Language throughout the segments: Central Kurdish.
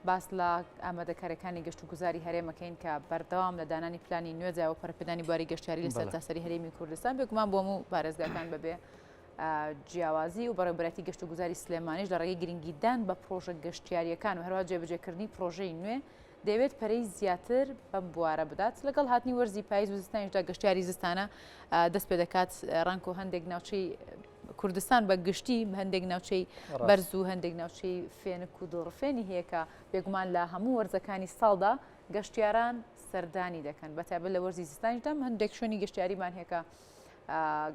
باس لە ئامادەکاریەکانی گەشت و گوزاری هەرێمەکەین کە بەردەوام لە دانانی پلانی نوێجا و پەرپێدانی بواری گەشتیاری لە سەرتاسەری هەرێمی کوردستان بێگومان بۆ هەموو پارێزگاکان بەبێ جیاوازی و بەڕێوەبەرەتی گەشت و گوزاری سلێمانیش لە ڕێگەی گرنگیدان بە پرۆژە گەشتیاریەکان و هەروە جێبەجێکردنی پرۆژەی نوێ دەوێت پەرەی زیاتر بەم بوارە بدات لەگەڵ هاتنی وەرزی پاییز و زستانیشدا گەشتیاری زستانە دەست پێ دەکات ڕەنگ و هەندێک ناوچەی کوردستان بە گشتی هەندێک ناوچەی بەرز و هەندێک ناوچەی فێنک و دۆڕفێنی هەیە کە بێگومان لە هەموو وەرزەکانی ساڵدا گەشتیاران سەردانی دەکەن بەتابەت لە وەرزی زستانیشدا هەندێک شوێنی گەشتیاریمان هەیە کە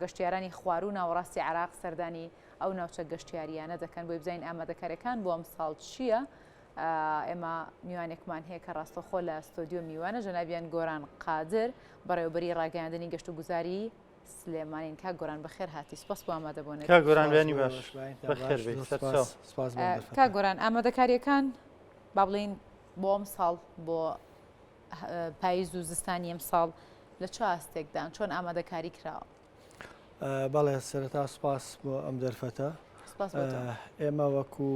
گەشتیارانی خوار و ناوەڕاستی عێراق سەردانی ئەو ناوچە گەشتیاریانە دەکەن بۆی بزانین ئامادەکاریەکان بۆ ئەم ساڵ چییە. ئێمە میوانێکمان هەیە کە ڕاستەخۆ لە ستۆدیۆ میوانە ژەنابیان گۆران قادر بەڕێوەبەری ڕاگەیاندنی گەشت و گوزاری سلێمانین کا گۆران بەخێر هاتی سپاس بۆ ئامادەبوونێت کا گۆران بیانی باش بەخێر بیت کا گۆران ئامادەکاریەکان با بڵین بۆ ئەم ساڵ بۆ پاییز و زستانی ئەم ساڵ لە چ ئاستێکدان چۆن ئامادەکاری کراوە؟ بەڵێ سەرەتا سپاس بۆ ئەم دەرفەتە ئێمە وەکو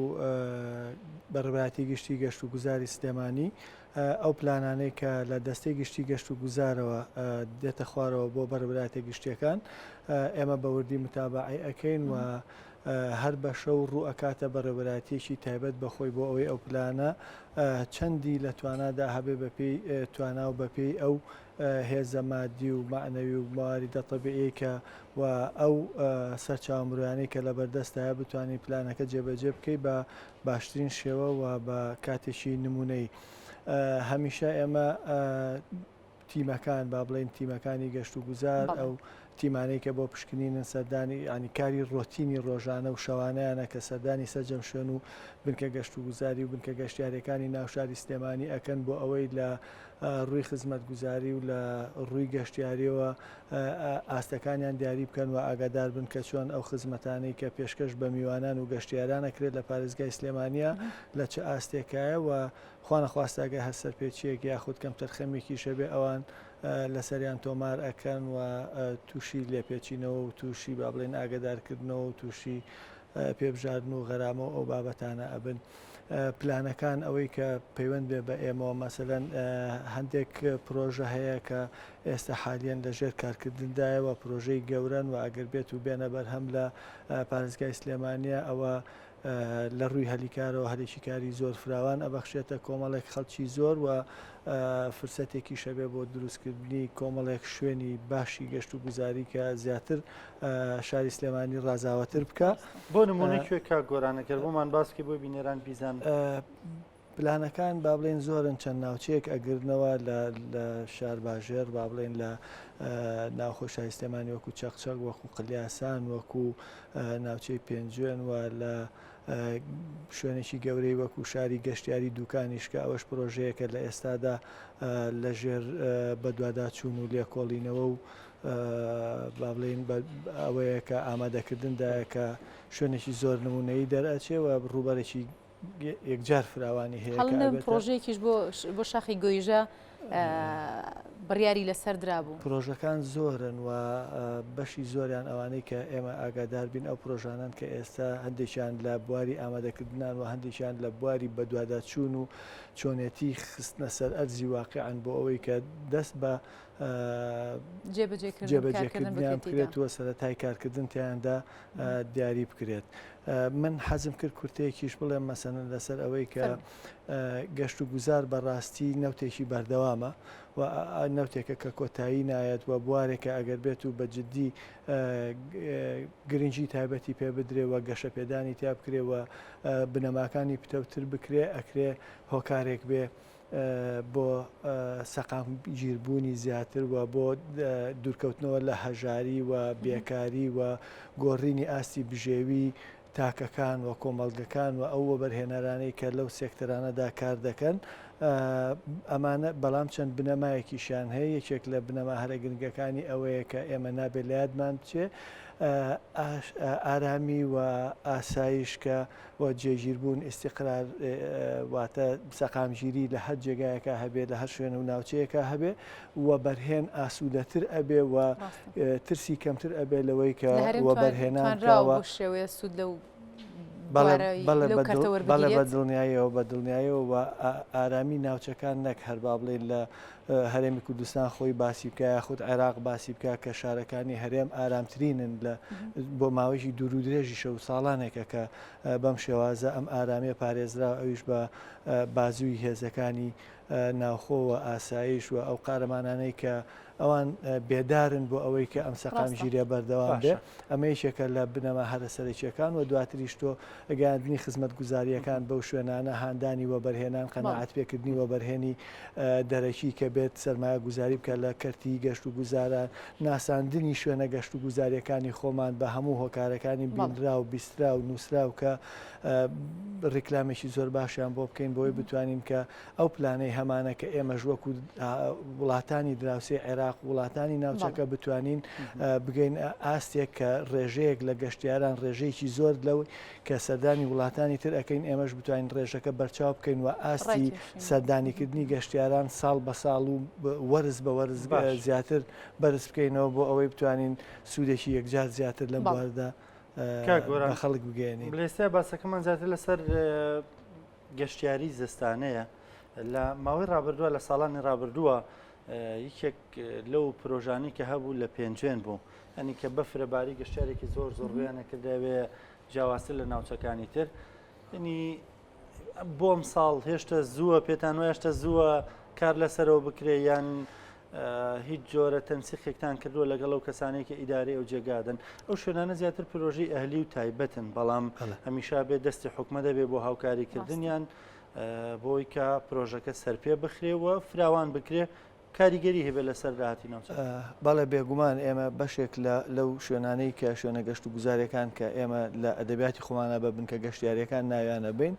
بەڕێوەبەری گشتی گەشت و گوزاری سلێمانی ئەو پلانانەی کە لە دەستەی گشتی گەشت و گوزارەوە دێتە خوارەوە بۆ بەڕێوەبەری گشتیەکان ئێمە بە وردی متابعی ئەەکەین و هەر بە شەو ڕوو ئەکاتە بەڕێوەبەرێتیەکی تایبەت بەخۆی بۆ ئەوەی ئەو پلانە چەندی لە توانادا هەبێ بەپێی توانا و بەپێی ئەو هێزە مادی و معنەوی و مواریدە تەبیعی کە و ئەو سەرچاوە مرۆیانەی کە لە بەردەستایە بتوانین پلانەکە جێبەجێ بکەی بە باشترین شێوە و بە کاتێکی نمونەی. هەمیشە ئێمە تیمەکان با بڵێن تیمەکانی گەشت و گوزار ئەو تیمانەی کە بۆ پشکنینن سەردانی ینی کاری ڕۆتینی ڕۆژانە و شەوانەیانە کە سەردانی سەرجەم شوێن و بنکە گەشت و گوزاری و بنکە گەشتیارەکانی ناوشاری سلێمانی ئەکەن بۆ ئەوەی لە ڕووی خزمەتگوزاری و لە ڕووی گەشتیاریەوە ئاستەکانیان دیاری بکەن و ئاگادار بن کە چۆن ئەو خزمەتانەی کە پێشکەش بە میوانان و گەشتیارانەکرێت لە پارێزگای سلێمانیە لە چه ئاستێکایە و خوانەخواستاگە هەر سەرپێچیەک یاخود کەم تەرخەمێکی شەبێ ئەوان لەسەریان تۆمار ئەکەن و تووشی لێپێچینەوە و تووشی با بڵێن ئاگدارکردنەوە و تووشی پێبژاردن و غەرامە ئەو بابەتانە ئەبن. پلانەکان ئەوەی کە پەیوەند بێ بە ئێمەوە مەسەلەن هەندێک پرۆژە هەیە کە ئێستا حالیان لەژێر کارکردندایەوە پرۆژەی گەورن و ئەگەر بێت و بێنە بەرهەم لە پارێزگای سلێمانیە ئەوە لە ڕووی هەلیکارەوە هەرێکی کاری زۆر فراوان ئەبەخشێتە کۆمەڵێک خەڵکی زۆر و فرسەتێکی شەبێ بۆ دروستکردنی کۆمەڵێک شوێنی باشی گەشت و گوزاری کە زیاتر شاری سلێمانی ڕازاوەتر بکە. بۆ نمونە کوێ کا گۆرانەکە بۆمان باسکی بۆ بینێران بیزان پلانەکان با بڵێن زۆرن چەند ناوچەیەک ئەگرنەوە لە شار باژێر با بڵێن لە ناوخۆشایی سلێمانی وەکو چەقچەق وەکو قلیاسان وەکو ناوچەی پێنجوێن و لە شوێنێکی گەورەی وەکو شاری گەشتیاری دوکانیشکە ئەوەش پرۆژەیەکە لە ئێستادا لەژێر بەدواداچوون و لێکۆڵینەوە و با بڵێن ئەوەیە کە ئامادەکردندایە کە شوێنێکی زۆر نمونەیی دەرئەچێەوە ڕووبەرێکی یەکجار فراوانی هەیە. پرۆژەیەکیش بۆ شاخی گۆیژە بڕیاری لەسەر درابوو. پرۆژەکان زۆرن و بەشی زۆریان ئەوانەی کە ئێمە ئاگادار بین ئەو پرۆژانان کە ئێستا هەندێکیان لە بواری ئامادەکردنان و هەندێکیان لە بواری بەدواداچوون و چۆنێتی خستنە سەر ئەرزی واقعیان بۆ ئەوەی کە دەست بە جێبەجێکردنیان بکرێت و سەرەتای کارکردن تیاندا دیاری بکرێت. من حەزم کرد کورتەیەکیش بڵێم مەسەنن لەسەر ئەوەی کە گەشت و گوزار بەڕاستی نەوتێکی بەردەوامە و نەوتێکە کە کۆتایی نایەت و بوارێکە ئەگەر بێت و بەجددی گرنگی تایبەتی پێ بدرێ و گەشە پێدانی تیا بکرێ و بنەماکانی پتەوتر بکرێ ئەکرێ هۆکارێک بێ بۆ سەقام گیربوونی زیاتر و بۆ دوورکەوتنەوە لە هەژاری و بێکاری و گۆڕینی ئاستی بژێوی تاکەکان و کۆمەڵگەکان و ئەو وەبەرهێنەرانەی کە لەو سێکتەرانەدا کار دەکەن ئەمانە بەڵام چەند بنەمایەکیشیان هەیە. یەکێک لە بنەما هەرە گرنگەکانی ئەوەیە کە ئێمە نابێت لە یادمان بچێ ئارامی و ئاسایشکە و جێگیربوون ئیسیقرار واتە سەقامگیری لە هەر جێگایەکە هەبێت لە هەر شوێن و ناوچەیەکە هەبێ و بەرهێن ئاسوودەتر ئەبێ و ترسی کەمتر ئەبێ لەوەی کە وە بەرهێنانراوە شێوەیە سوود لەو بەڵێ بە دڵنیاییەوە بە دڵنیاییەوە ئارامی ناوچەکان نەک هەر با بڵێن لە هەرێمی کوردستان خۆی باسی بکە خودت عێراق باسی بکە کە شارەکانی هەرێم ئارامترینن لە بۆ ماوەیەکی دوور و درێژی شەو ساڵانێکە کە بەم شێوازە ئەم ئارامیە پارێزرا ئەویش بە بازووی هێزەکانی ناوخۆوە ئاسایش و ئەو قارەمانانەی کە ئەوان بێدارن بۆ ئەوەی کە ئەم سەقام ژیرە بەردەوام بێ ئەمە یەکێکە لە بنەما هەرە سەرچیەکان و دواتریش تۆ ئەگەاندنی خزمەت گوزاریەکان بەو شوێنانە هاندانی وەبەرهێنان قەناعەت پێکردنی وەبەرهێنی دەرەکی کە بێت سەرمایە گوزاری بکە لە کەرتی گەشت و گوزاران ناساندنی شوێنە گەشت و گوزاریەکانی خۆمان بە هەموو هۆکارەکانی بینرا و بیسترا و نووسرا و کە ڕیکلامێکی زۆر باشیان بۆ بکەین بۆی بتوانین کە ئەو پلانەی هەمانە کە ئێمەش وەکو وڵاتانی دراوسێ عێراق وڵاتانی ناوچەکە بتوانین بگەین ئاستێک کە ڕێژەیەک لە گەشتیاران ڕێژەیەکی زۆر لەوەی کە سەردانی وڵاتانی تر ئەەکەین ئێمەش بتوانین ڕێژەکە بەرچاو بکەین و ئاستی سەردانیکردنی گەشتیاران ساڵ بە ساڵ و وەرز بە وەرز زیاتر بەرز بکەینەوە بۆ ئەوەی بتوانین سوودێکی یەکجار زیاتر لەم بواردا بە خەڵک بگەێنین. لێستا باسەکەمان زیاتر لەسەر گەشتیاری زستانەیە لە ماوەی ڕابردووە لە ساڵانی ڕابردووە یەکێک لەو پرۆژانی کە هەبوو لە پێنجێن بوو ئەنی کە بەفرەباری گەشتارێکی زۆر زۆربیانە کرداوێ جیاوازتر لە ناوچەکانی تر ینی بۆم ساڵ هێشتا زووە پێتان هێشتا زووە کار لەسەرەوە بکرێ یان هیچ جۆرە تەنسیقێکتان کردووە لەگەڵ ئەو کەسانێکی ئیداری ئەو جێگادن ئەو شوێنانە زیاتر پرۆژی ئەهلی و تایبەتن بەڵام هەمیشا بێ دەستی حکومە دەبێ بۆ هاوکاریکردنیان بۆی کە پرۆژەکە سەرپێ بخرێەوە فراوان بکرێ کاریگەری هەبێت لەسەر داهاتی ناوچە. بەڵێ بێگومان ئێمە بەشێک لەو شوێنانەی کە شوێنە گەشت و گوزاریەکان کە ئێمە لە ئەدەبیاتی خۆمانە بە بنکە گەشتیاریەکان ناویانە بین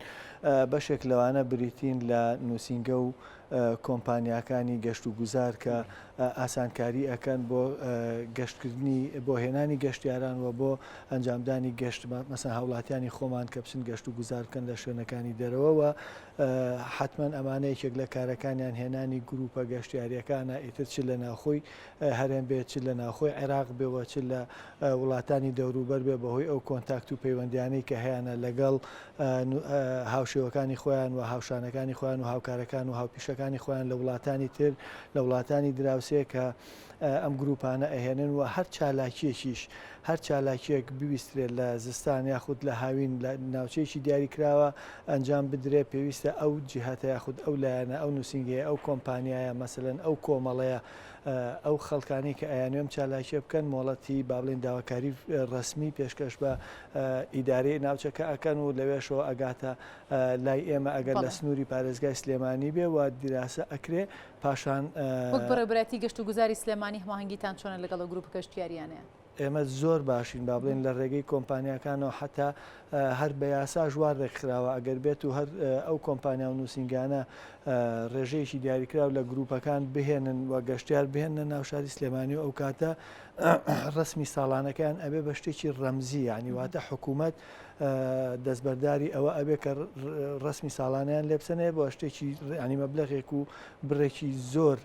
بەشێک لەوانە بریتین لە نووسینگە و کۆمپانیاکانی گەشت و گوزار کە ئاسانکاری ئەەکەن بۆ گەشتکردنی بۆ هێنانی گەشتیاران و بۆ ئەنجامدانی گەشت مەسەن هاوڵاتیانی خۆمان کە بچن گەشت و گوزار بکەن لە شوێنەکانی دەرەوە حتمما ئەمانەیەکێک لە کارەکانیان هێنانی گروپە گەشتیاریەکانە ئیتر چ لە ناوخۆی هەرێم بێت چ لە ناوخۆی عێراق بێەوە چ لە وڵاتانی دەوروبەر بێ بەهۆی ئەو کۆنتاکت و پەیوەندیانەی کە هەیەە لەگەڵ هاوشێوەکانی خۆیان و هاوشانەکانی خۆیان و هاوکارەکان و هاوپیشەکانی خۆیان لە وڵاتانی تر لە وڵاتانی دراوسێ کە ئەم گروپانە ئەهێنن و هەر چالاکیەکیش هەر چالاکیەک بویسترێت لە زستان یاخود لە هاوین لە ناوچەیەکی دیاریکراوە ئەنجام بدرێت پێویستە ئەو جیهاتە یاخود ئەو لایەنە ئەو نووسنگەیە ئەو کۆمپانیایە مەسەلەن ئەو کۆمەڵەیە ئەو خەڵکانی کە ئەیانوێم چالاکیە بکەن مۆڵەتی با بڵێن داواکاری ڕسمی پێشکەش بە ئیدارەی ناوچەکە ئەکەن و لەوێشەوە ئەگاتە لای ئێمە ئەگەر لە سنووری پارێزگای سلێمانی بێ و دیراسە ئەکرێ پاشان وەک بەڕێبەتی گەشت و گوزاری سلێمانی هەماهەنگیتان چۆنە لەگەڵ گروپ گەشتیاریانەیە؟ ئێمە زۆر باشین با بڵێن لە ڕێگەی کۆمپانیەکانەوە حتا هەر بە یاسا ژوار ڕێکخراوە ئەگەر بێت و هەر ئەو کۆمپانیا و نووسنگانە ڕێژەیەکی دیاریکراو لە گروپەکان بهێنن و گەشتیار بهێنە ناو شاری سلێمانی و ئەو کاتە ڕسمی ساڵانەکەیان ئەبێ بە شتێکی ڕەمزی ینی واتە حکوومەت دەستبەرداری ئەوە ئەبێ کە ڕسمی ساڵانیان لێ بسەنێ بۆ شتێکی ینی مەبلەغێک و بڕێکی زۆر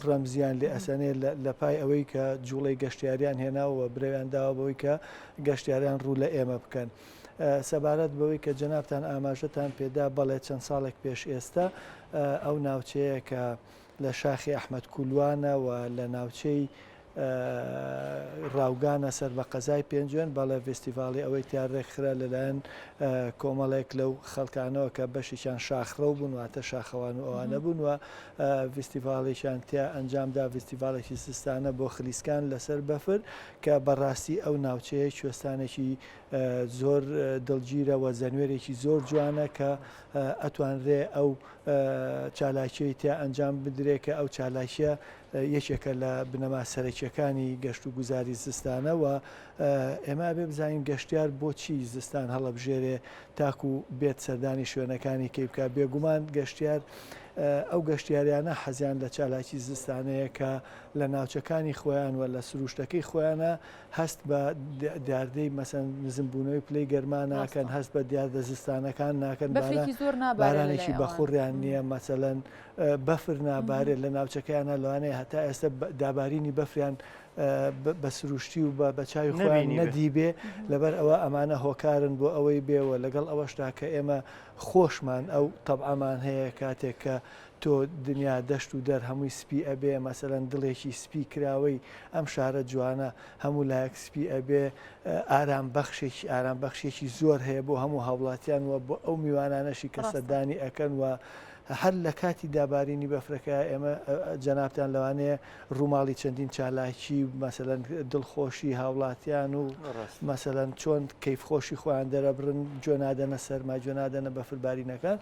ڕەمزیان لێ ئەسەنێ لە پای ئەوەی کە جوڵەی گەشتیاریان هێناوە برەویان داوە بەوەی کە گەشتیاریان ڕوو لە ئێمە بکەن. سەبارەت بەوەی کە جەنابتان ئاماژەتان پێدا بەڵێ چەند ساڵێک پێش ئێستا ئەو ناوچەیە کە لە شاخی ئەحمەد کولوانە و لە ناوچەی ڕاوگانە سەر بە قەزای پێنجێن بەڵێ فستیڤاڵی ئەوەی تیاڕێکخرا لەلایەن کۆمەڵێک لەو خەڵکانەوە کە بەشیشان شاخڕە بوون واتە شاخەوان و ئەوانە بوون و فستیڤاڵێکیان تیا ئەنجامدا فستیڤاڵێکی سستانە بۆ خلیسکان لەسەر بەفر کە بەڕاستی ئەو ناوچەیە کوێستانێکی زۆر دڵگیرە و زەنوێرێکی زۆر جوانە کە ئەتوانرێ ئەو چالاکیەی تیا ئەنجام بدرێت کە ئەو چالاکیە یەکێکە لە بنەما سەرەکیەکانی گەشت و گوزاری زستانە و ئێمە بێ بزانین گەشتیار بۆچی زستان هەڵەبژێرێ تاکو بێت سەردانی شوێنەکانی کەی بکە بێگومان گەشتیار ئەو گەشتیاریانە حەزیان لە چالاکی زستانەیە کە لە ناوچەکانی خۆیان و لە سروشتەکەی خۆیانە هەست بە دیاردەی مەسەن نزمبوونەوەی پلەی گەرما ناکەن هەست بە دیاردە زستانەکان ناکەن بارانێکی بەخوڕیان نییە مەسەلەن بەفر نابارێت لە ناوچەکەیانە لەوانەیە هەتا ئێستا دابارینی بەفریان بە سروشتی و بە چاوی خۆیان نەدی بێ لەبەر ئەوە ئەمانە هۆکارن بۆ ئەوەی بێەوە لەگەڵ ئەوەشتا کە ئێمە خۆشمان ئەو تەبعامان هەیە کاتێک کە تۆ دنیا دەشت و دەر هەمووی سپی ئەبێ مەسەلەن دڵێکی سپی کراوەی ئەم شارە جوانە هەموو لایەک سپی ئەبێ ئارام بەخشێکی زۆر هەیە بۆ هەموو هاوڵاتیان وە بۆ ئەو میوانانەشی کە سەردانی ئەەکەن و هەر لە کاتی دابارینی بەفرەکە ئێمە جەنابتان لەوانەیە ڕووماڵی چەندین چالاکی مەسەلەن دڵخۆشی هاوڵاتیان و مەسەلەن چۆن کەیفخۆشی خۆیان دەرەبرن جۆنادەنە سەرما جۆنادەنە بەفربارینەکان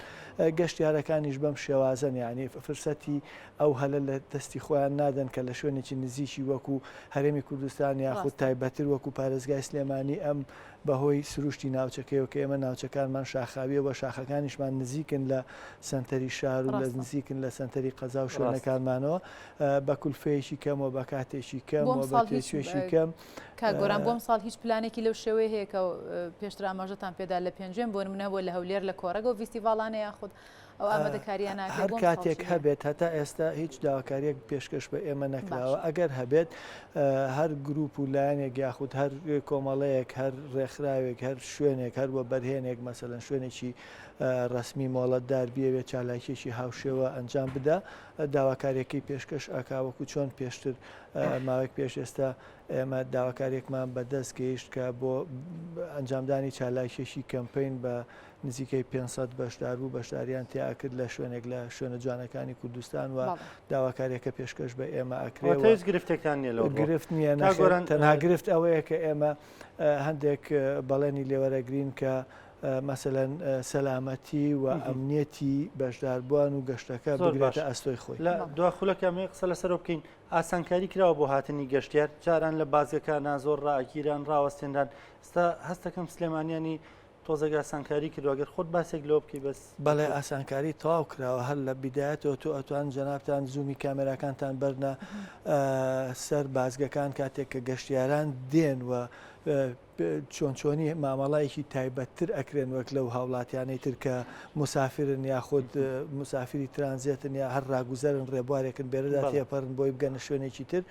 گەشتیارەکانیش بەم شێوازن یعنی فرسەتی ئەو هەلە لە دەستی خۆیان نادەن کە لە شوێنێکی نزیکی وەکو هەرێمی کوردستان یاخود تایبەتر وەکو پارێزگای سلێمانی ئەم بەهۆی سروشتی ناوچەکەیەوە کە ئێمە ناوچەکانمان شاخاویەوە شاخەکانیشمان نزیکن لە سنتەری شار و لە نزیکن لە سنتەری قەزا و شوێنەکانمانەوە بە کولفەیەکی کەم و بە کاتێکی کەم و بە تێکوێشی کەم کاگۆران بۆم ساڵ هیچ پلانێکی لەو شێوەیە هەیە کە پێشتر ئاماژەتان پێدا لە پێنجێم بۆ نمونە بۆ لە هەولێر لە کۆڕەگە و فیستیڤاڵانە یاخود ئەو ئامادەکاریان هەر کاتێک هەبێت هەتا ئێستا هیچ داواکاریەک پێشکەش بە ئێمە نەکراوە ئەگەر هەبێت هەر گروپ و لایەنێک یاخود هەر کۆمەڵەیەک هەر ڕێکخراوێک هەر شوێنێک هەر بۆ بەرهێنێک مەسەلەن شوێنێکی ڕسمی مۆڵەتدار بیەوێت چالاکیێکی هاوشێوە ئەنجام بدە داواکاریەکەی پێشکەش ئاکاوەکو چۆن پێشتر ماوەیەک پێش ئێستا ئێمە داواکاریێکمان بەدەست گەیشت کە بۆ ئەنجامدانی چالاکیێکی کەمپین بە نزیکەی 500 بەشدار بوو بەشداریان تیاکرد لە شوێنێک لە شوێنە جوانەکانی کوردستان و داواکاریەکە پێشکەش بە ئێمە ئەکرێت گرفتێکتان نیە لەوە گرفت نییە تەنها گرفت ئەوەیە کە ئێمە هەندێک بەڵێنی لێوەرەگرین کە مەسەلەن سەلامەتی و ئەمنیەتی بەشداربووان و گەشتەکە بگرێتە ئەستۆی خۆی لە دواخولەکەمێ قسە لەسەرەوە بکەین ئاسانکاری کراوە بۆ هاتنی گەشتیار جاران لە بازگەکانە زۆر ڕائگیران ڕاوەستێنران ستا هەستەکەم سلێمانیانی تۆزەگە ئاسانکاری کردوەگەر خۆت باسێک لەوە بکەی بەس بەڵێ ئاسانکاری تەواو کراوە هەر لە بیدایەتەوە تۆ ئەتوان جەنابتان زوومی کامێراکانتان بەرنە سەر بازگەکان کاتێک کە گەشتیاران دێن و چۆنچۆنی مامەڵایەکی تایبەتتر ئەکرێن وەک لەو هاوڵاتیانەی تر کە مسافرن یاخود مسافری ترانزیێتن یا هەر ڕاگوزەرن ڕێبوارێکن بێرەدا تێپەڕن بۆی بگەنە شوێنێکی تر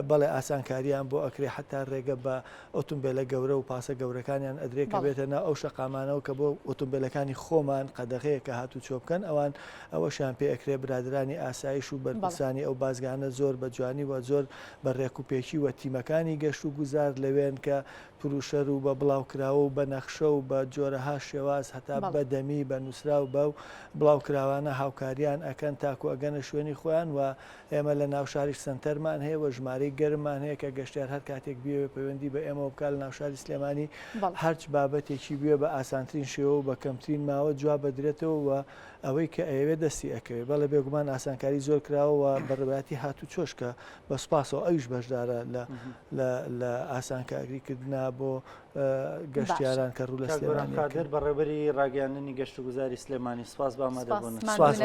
بەڵێ ئاسانکاریان بۆ ئەکرێ حتا ڕێگە بە ئۆتۆمبیلە گەورە و پاسە گەورەکانیان ئەدرێ کە بێتە ناو ئەو شەقامانەوە کە بۆ ئۆتۆمبیلەکانی خۆمان قەدەغەیە کە هاتوو چۆ بکەن ئەوان ئەوەشیان پێ ئەکرێ برادرانی ئاسایش و بەرپرسانی ئەو بازگانە زۆر بە جوانی و زۆر بە ڕێکوپێکی و تیمەکانی گەشت و گوزار لەوێن کە پروشەر و بە بڵاوکراوە و بە نەخشە و بە جۆرەها شێواز هەتا بەدەمی بە نووسرا و بەو بڵاوکراوانە هاوکاریان ئەکەن تاکو ئەگەنە شوێنی خۆیان و ئێمە لە ناوشاری سنتەرمان هەیە و ژمارەی گەرممان هەیە کە گەشتیار هەر کاتێک بێ پەیوەندی بە ئێمە بکات لە ناوشاری سلێمانی هەرچ بابەتێکی بێ بە ئاسانترین شێوە و بە کەمترین ماوە جواب بدرێتەوە و ئەوەی کە ئەوێ دەستی ئەەکەوێت بەڵێ بێگومان ئاسانکاری زۆر کراوە و بەڕێبەتی هاتوو چۆشکە بە سوپاسەوە ئەویش بەشدارە لە ئاسانکاریکردنا بۆ گەشتیاران کە ڕوو لە سلێمانی کادر بەڕێوەبەری ڕاگەیاندنی گەشت و گوزاری سلێمانی سوپاس بە ئامادەبوون. سپاس